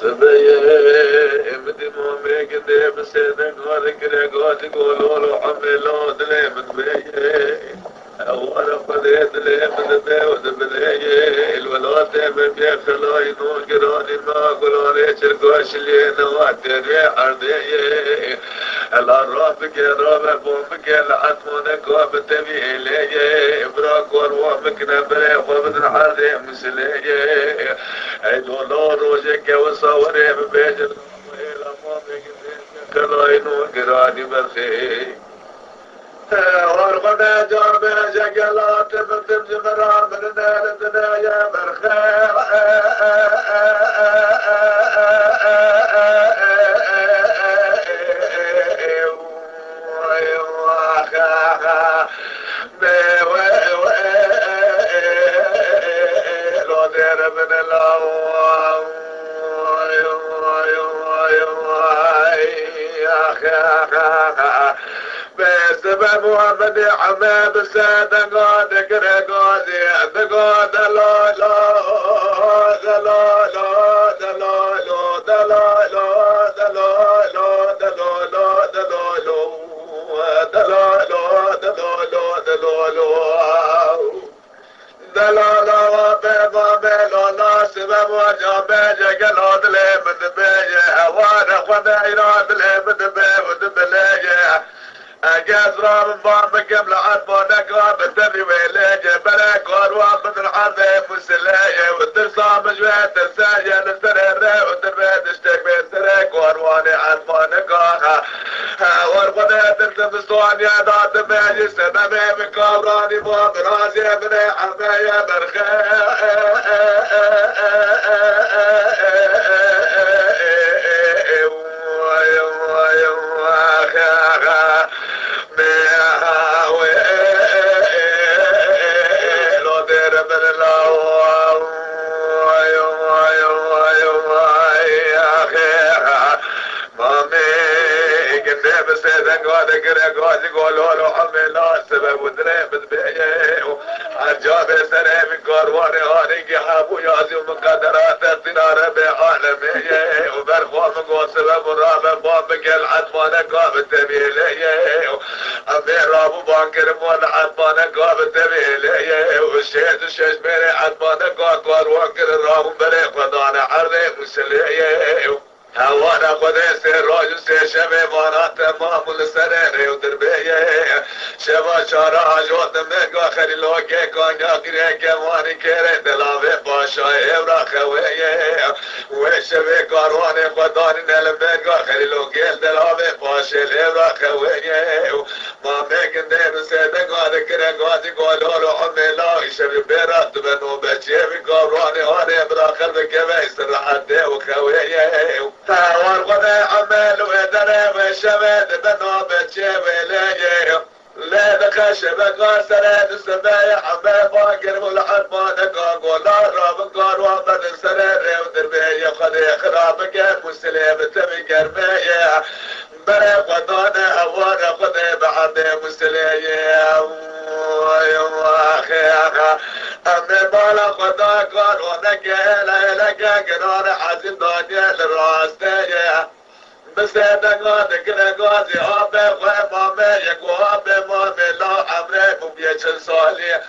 سبيه بدي مامي كده بسيدك غارك رقات قولوا حملوا دلي من بيه أولا قديت لي من بيه ودبليه الولاد من بيه خلاي نور قراني ما قلاني شرقاش اللي نواتي عرديه العرافك يا رابع بومك العطمونك وبتبي إليه إبراك وروامك نبري وبدن عردي مسليه عيدولو روجك وصوري ببيج الأمويل أمامك خلاي نور قراني برخي ورغنا جامع جقلات بنتم جمران من نال الدنيا برخير من الأوام بسبب محمد حماد السادة قادك رقادي دقاد لا لا دلالو دلالو دلالو دلالو دلالو دلالو دلالو دلالو دلالو دلالا بيضا بيلولا سبب وجابه جقلود لي بدبيه وانا خديرات لي بدبيه ودبليه اجازرا من بامك قبل عطبونك وبتبي ويليه بلاك وروابط العرض مسليه والترصام جوية ترسايا نسترر وتربيت اشتك بيسرك ورواني عطبونك ورغدا ترتب الصوانيا ذات بيجي سببي من كابراني بواب راسي بني حمايا برخي بس إذا قادك رقادي قولوا له حملا سبب ودري بدبيه عجاب سري من قرواني هاني قحابو يازي ومن قدرات الطنارة بعالمية وبرخوا من قول سبب الرابع بابك العطفانة قابل تبيليه أمي رابو بانكر مول عطفانة قابل تبيليه والشيد الشيش بيري عطفانة قروان كر رابو بري قدانا عرضي مسليه وانا خذي سير راجل سير شبي وانا تمام السرير ودربيه شبا شارع جوت من اخر لوكي كان يقري كماني كيري دلاوي باشا ابرا خويه وشبي كارواني خداني نلبن اخر لوكي دلاوي باشا ابرا خويه ما مكن دين سيدن قاد كره قاد قولوا عملا شبي بيرات بنو بچي كارواني هاني ابرا قلبك بيسر حد وخويه ورغدا عمل ودري وشمد بنو بچي ويليه لا دخشب قاسرة السبايا عمي باقر والحرمان قاقولا راب قاروا من السرير ودربية خلي خرابك مسلم تبي قربية بري قدانا أوانا خذي بعد مسلية أمي بالا خدا قاروا نكيلا لك قرار حزم دانيال الراستية بس دقاتك رقاتي آبي ومامي يقوابي مامي لا عمري مبيش صالي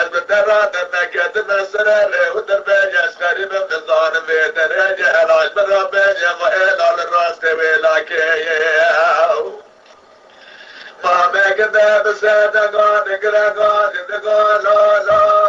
البدرات النكت مسرري ودربي يشغري من ظالمي دريجي علاج بربي يغيل على الراس تبي لكي مامي كده بس دقاتك رقاتي دقال لا لا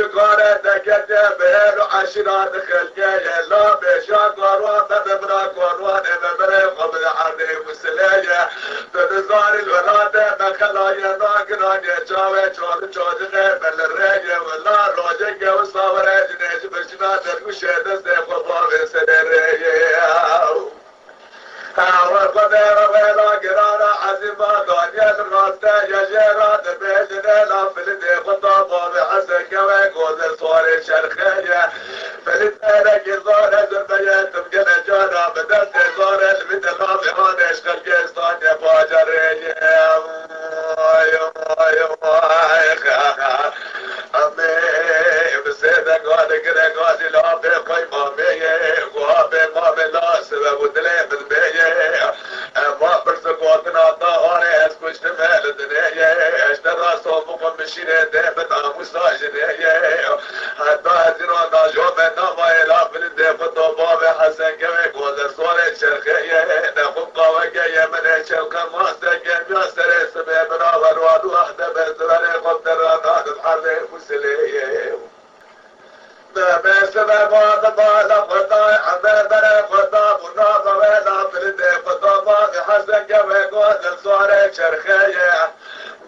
شكرتك يا بيل وعشرات خلقية لا بيشاك وروان ببراك وروان ببريق وبن عرضي مسلية تنزار الولادة مخلايا ناقران يجاوي شوال شوال غيب الرية ولا روجك وصاوري جنيش بشناتك وشيد سيف وضاوي سنرية والقدر ويلا قرانا عزيما دانيال الراس بسته یجرات بیجنه لافلده خطابا بحسن كما قوز صوري شرخية فلتارك زارة زربية تبقى نجارة بدست زارة المثل رابعان اشغل كيستان يفاجرية أمي بسيدة قادة كده قادي لا بقي مامية وابي مامي لا سبب ودلي بالبية ما برسقواتنا طهاري اسكوش تمهل الدنيا اشترى صوفكم مشيني ديبت عموسا جنية حتى هزيرون ناجو من نما إلا بلدي فتوبابي حسن كميك وزر صوري شرخية نخب قوكية من شلقا ماستا كميا سري سبي بناور وادو أحدى بزراني قبترانات الحرب مسلية ما سبب وضبال قطاي عمي بري قطاب وناظر إلا بلدي فتوبابي حسن كميك وزر صوري شرخية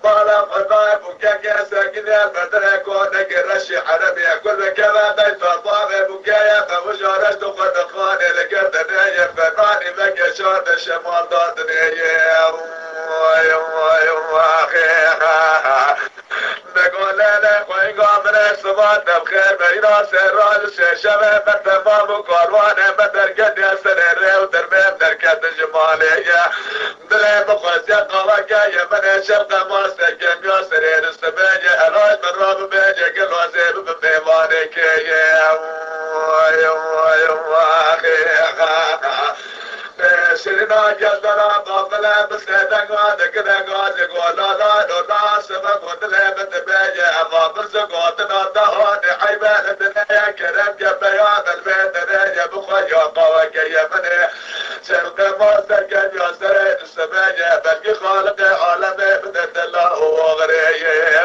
بالا قطاي بوكاكي ساكني البدر كونك رشي عربي كل كما ديت الضابي بوكايا فوجارش دخل خاني لقردني فناني بك شاد الشمال ضادني نقول لك وين قامنا السمات بخير بينا سراج الشباب بالتمام وقروانه بدر قد يسرر ودربي بدركة الجمالية دلي بخوز يقوك يا من شرق ما سكن يا سرير السبايا الاج من راب بيجي قل وزيب بميوانك شرنا جزنا قابلا بسيدنا قادك نقاد يقول لا لا لا سبب ودلي بتبيجي اما بسقوتنا دهاني حيبان الدنيا كرم جبيان البيت دنيا بخويا قوك يا مني شرق ما سكن يا سرير السبايا بلقي خالق عالمي بدت الله وغريه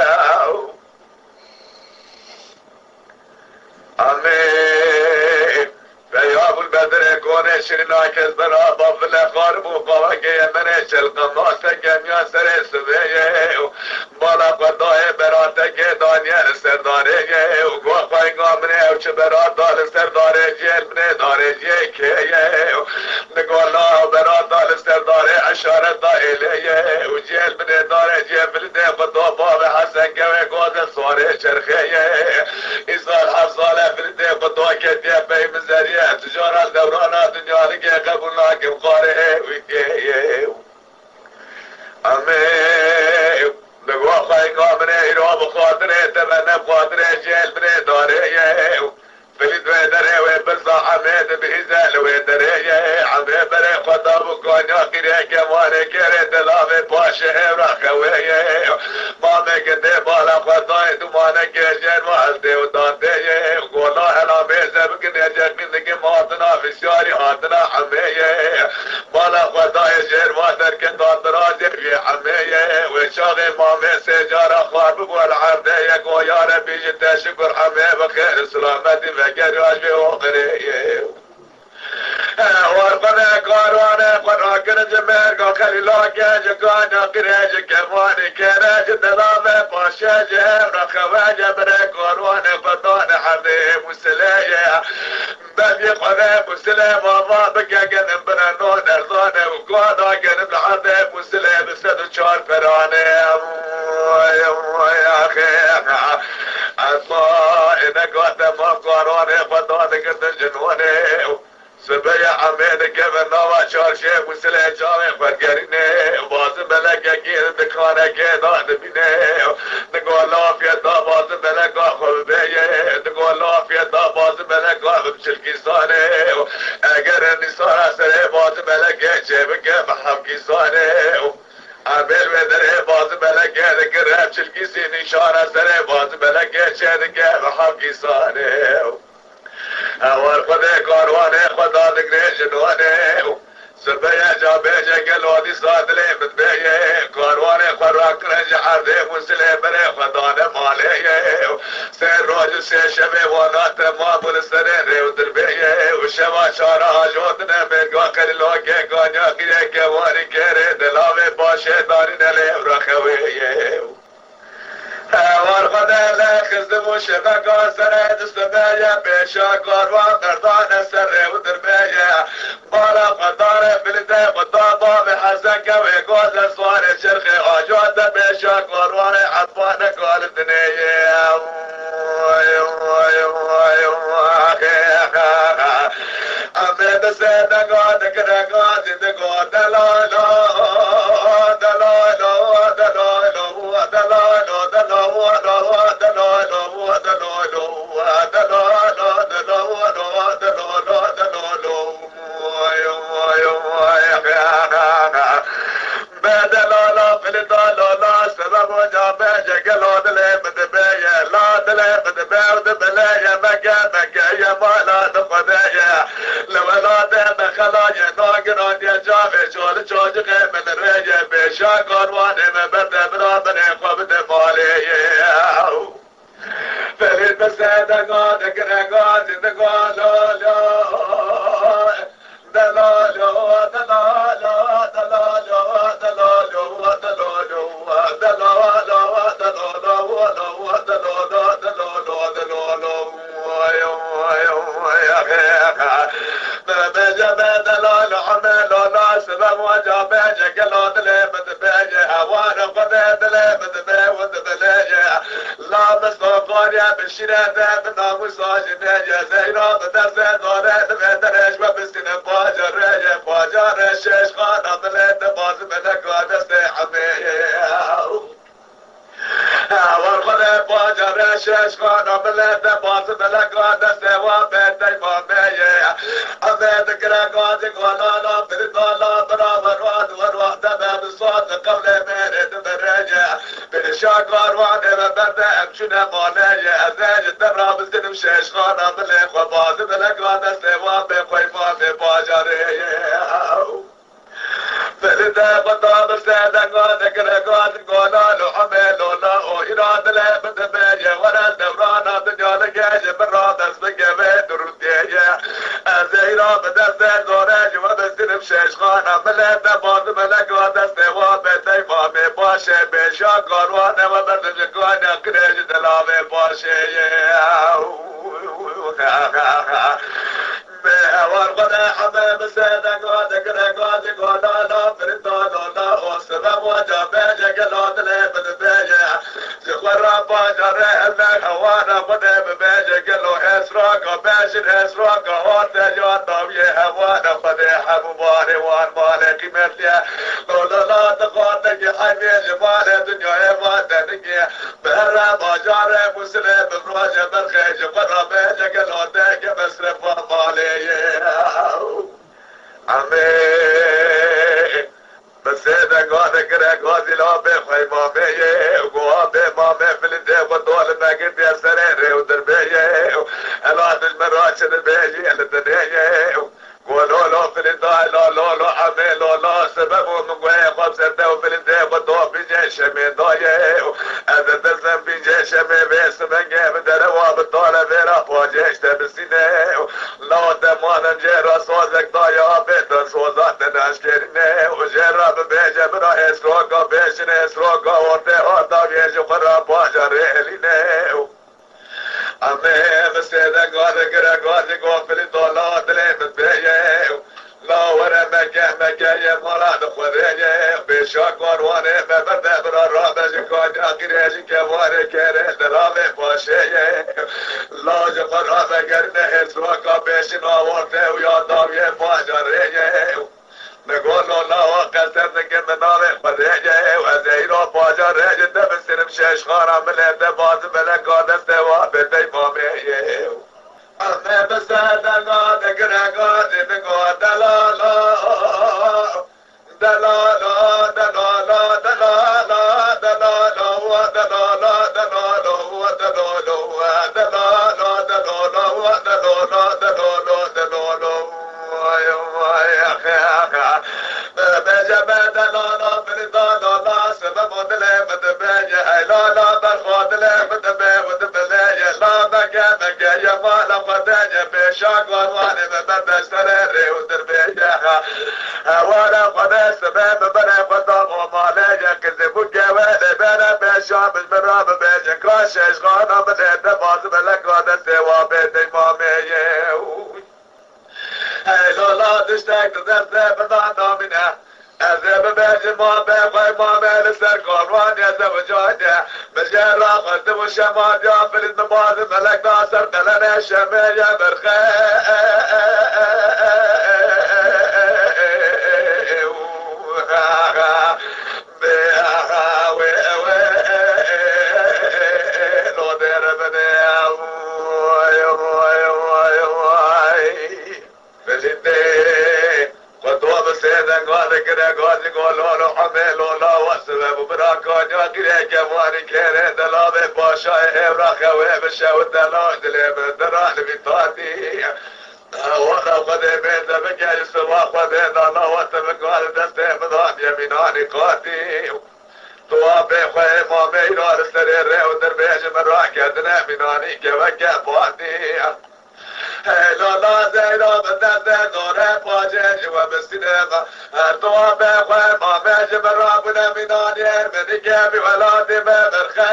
امين يا ابو البدر كون شرنا كزبنا بفل خارب وقواك يا منش القماس كم يا سر سبيه بالا قضاء براتك دانيال سرداري وقواي قامني وش برات دال سرداري جيل من داري جيكي نقول لا برات دال سرداري اشارة دائلية وجيل من داري جيل بلدي خطوبة بحسن كوي قوز صوري شرخية إصال حصالة بلدي خطوة كتيا بي مزاري تجارة دورانات دنيا لكي قبلنا كم قارئ ويكي أمي نقوى خاي قامني إلو بخاطري تمنى بخاطري جيل بني داري فلد ويدري ويبلصا عميد بإزال ويدري عمي بري خطاب وكونيا قري كماني كري تلافي باشي وراخوي مامي كنتي بالا خطاي دمانا كيجين وحلتي ودانتي وقولا هلا ميزة بكني جاكني ماتنا في الشاري هاتنا عمي بالا خطاي جين واتر كنتان تراجي في عمي وشاغي مامي سيجارة خارب والعردي يقو يا ربي جدا شكر عمي بخير سلامتي بكر واجبي وقري ورقنا قاروانا قراكنا جمير قاكلي لاكا جكانا قريج كماني كراج دلامة باشا جهم رخواجة بري قاروانا قطانا حبيب وسلايا بدي قريب وسلام الله بكا قنم برنون ارضانا وقانا قنم الحبيب وسلام بسد شار فراني يا اخي الله انك وقت ما قاروانا قطانا قد جنواني سبيا عميد كمن نوا شار شيخ وسلي جامع فرقريني بازم بلقا كيد دكانا كيدا نبيني نقول لا فيتا بازم بلقا خلبيه نقول لا فيتا بازم بلقا بمشل كيساني اگر النسارة سري بازم بلقا جيبك محب كيساني عمل ودره بازم بلقا ذكر بمشل كيسي نشارة سري بازم بلقا جيبك محب كيساني اول خده کاروانه خدا دگره جنوانه سبيا جابيجا قلودي صادلي متبيه كاروانه خراك رنج عرضي مسلي بري خدانه ماليه سير روج سي شبي ونات ما بلسرين ودربيه وشما شارع جوتنا من قاقل لوكي قانيا قيه كواري كيري دلاوي باشي داري نلي ورخويه والخدا لا خزم شبكة سرد السمايا بيشا كاروان قردان سر ودربايا بالا قدار بلده قدابا بحسن كوي قوز صوار شرخي آجوات بيشا كاروان عطفان قال الدنيا أمد سيدا قاد كنا قاد دقاد دلالو دلالو دلالو دلالو شاكر وانا ما بدأ برابني قبض بالي فريد بسيدة قادك رقاد دقالو دلالو دلالو دلالو دلالو دلالو دلالو دلالو دلالو بجبه دلال عمل لا سبب وجابه جقلات لي بدباجه هوانا قد لي بدبه ودبلاجه لا مستقاريا بالشرادة بناموس عجناجه زينا بدرسة دارة بهترش وبسكن باجر باجر الشيش خانة بلد باز منك ودستي حميه والخلا باجر الشيش خانة بلد باز منك ودستي وبيتي فاميه أبيت كراكات قلانا بردالا برابر واد ورواد باب الصوت قبل ميرد برجع بالشاكار وعدي ببردة أمشنا مالايا أزاج الدبرا بسنم شيش خانا بلين وباز بلقات السواب بقويفا بباجري فلذا قطاب السادة قادك رقات قولالو عملو لاو إراد له بدبايا ورا الدورانا بجالك يجب الرادس بقبيت رديا أزيرا بدست دوراج وبسنم شيش خانا ملتا باز ملقات السواب بتيفا بباشي بشاكر وانا وبردج قانا قريج دلابي باشي والغدا حباب السادة قادك رقات قولالا بردالا لا أسبب وجابه جقلات لي بدبايا زخورا باجره اللي هوانا بده بباجه قلو اسراقا باشر اسراقا هوتا جواتاوية هوانا بده حبوباري وان مالك مثليا لولا لا تقاتك حمي جمال دنيا واتنك بهرا باجاره مسلم بروجه برخي جقرا باجه قلوتك بسرف ومالي امين بسيدة قادك رقادي لا بخوي مامي وقوابي مامي فلدي وطول ما قد يا سريري ودربيي الاد المراشد البيجي الدنيي قولوا له فلدي لا لا لا عمي لا لا سببه من قوي خمسة دو فلدي وطول بيجي شمي ضايي هذا تسم بيجي شمي بيس من قيم دروا بالطول فيرا فوجيش تبسيني لا تمانا جيرا صوزك ضايا بيتر صوزات ناشكرني وجرب بيجي برا اسروقا بيشن اسروقا ورتي هاتا بيجي قرا باجر إليني أمي مسيدة قادك رقادك وفلي طولات لي متبيي لا ورا مكاية مراد خذيني بشاكور واني ببردة برا رابج كون اقريج كواري كيري درامي باشي لا جقرا بقرني اسواقا بيشنا ورتي ويا داوية باجريني نقول له لا وقسم نقل مناري خذيني وزيرو باجريني دبسنم شيش خارا ملي دباز ملكا دستوا بيتي فامي أمي بسادة قادك رقادي بقود دلالا دلالا دلالا دلالا دلالا دلالا دلالا دلالا دلالا دلالا دلالا دلالا يا أخي بجبه دلالا بردالا لا سبب ودلي بدبايا لا لا برخواد لي بدبايا ودبلايا لا بقى يا مالا قدايا بشاقر واني ببدا سريري ودربيا وانا قد سبب بنا قدام ومالايا كذبوا جوالي بنا شامش من راب بیجن کاشش خانم بده باز بلکات سوا بیت امامیه ای لالا دشتک دزده بدان نامینه از بیجن ما بخوای ما میل سر کاروان یا زوجاده بجه را خسته و شماد یا فلید مباز ملک ناصر قلن شمه یا برخه وانا قد بيت بكى السوا قد الله وتبقى دسته بضام يميناني قاتي توابي خوي ما ميرا السرير ودربيش من راكدنا ميناني كوكا بواتي لا لا زينا بدنا نور باجج وبسينما توابي خوي ما ميج من رابنا ميناني من كابي ولادي بمرخي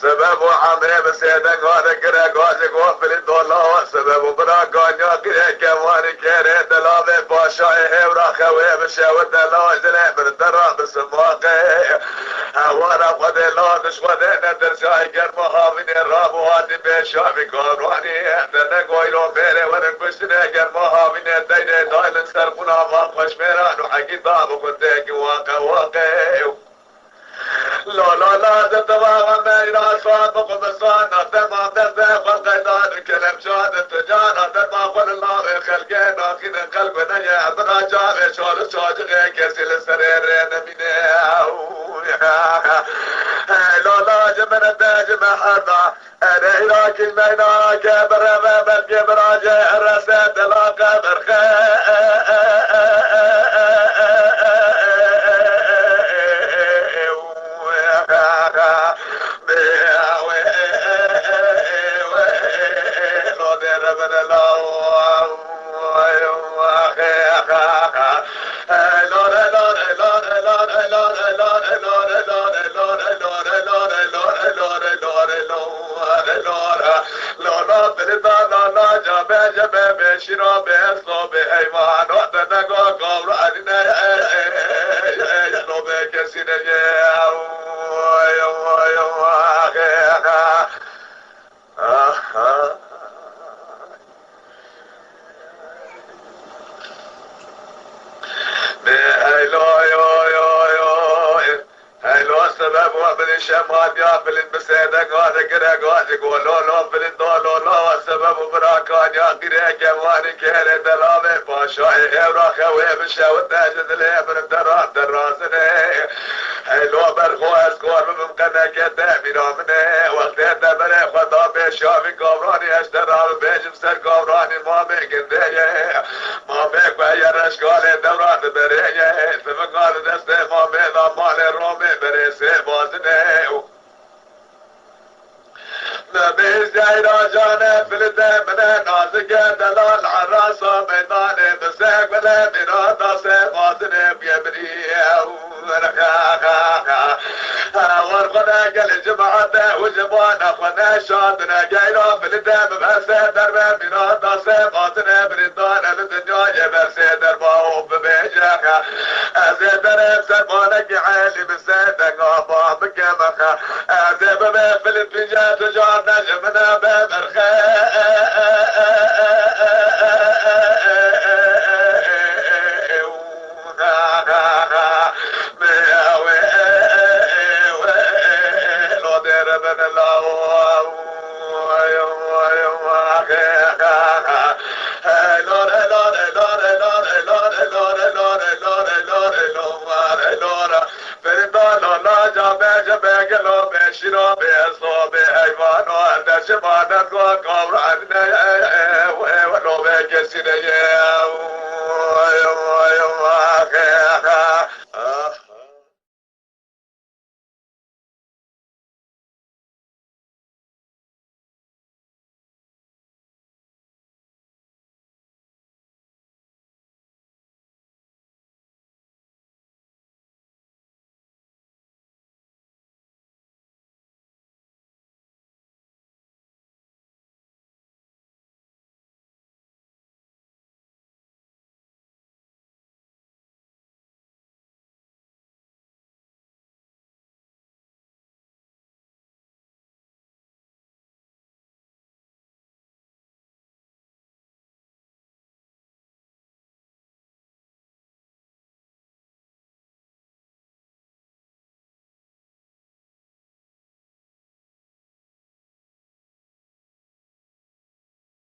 سبب وحمي بسيدك هذا كره غازي غوفل الدولة سبب براكان يا كره كواني كره دلابي باشاي هورا خوي بشاوت دلال زلي بردرا بسماقي وانا قد لا نشوده ندرساي قرم هاوين الراب وادي بشافي قاراني احتنا قويلو ميري ونكشتنا قرم هاوين ديني دايلن سرقنا ما خوش ميران وحقي طابو كنتك واقع لا لا لا تتوهم ميرا صادق بصانا تمام دزده خلقيدان الكلم شاد تجانا تتاقل الله خلقنا خين قلبنا يا ابنا جامع شال شاجغي كسل السرير نميني لا لا جمن الداج محرنا انا هلاك المينا كبر ببرق براجع الرسد لا كبر شیرا به صبح ایوان و دنگا قبر علینا نو به کسی نگه سبب وابن شمال يا فلن بسيدك هذا كره قاعد قولوا له فلن دولوا له سبب براكان يا كره كواني كره دلابي باشاي هورا خوي بشاوت ناجد لي من دران دراسني حلو برخو اسكور بممكنه كده ميرامني وقت تبري خدا بشافي كامراني اشترال بيجم سر كامراني ما بيقنديه ما بيقوى يرشقال دوران بريه سبقال دسته ما بيضا مال رومي بريسي بازنه نبي زيرا جانه فلده منه نازقه دلال عراسه ميدانه بسيق بله ميرادا سي بازنه بيبريه ورقنا قل جماعته وجبانا خنا شادنا قيلا فلده ببسه دربه ميرادا سي بازنه بريدانه لدنيا يبسه دربه ببيجه ازيدنا بسرمانك عالي بسيدك ابا بكمخه ازيبه فلبيجه تجار نجمنا بمرخه لو دير من الله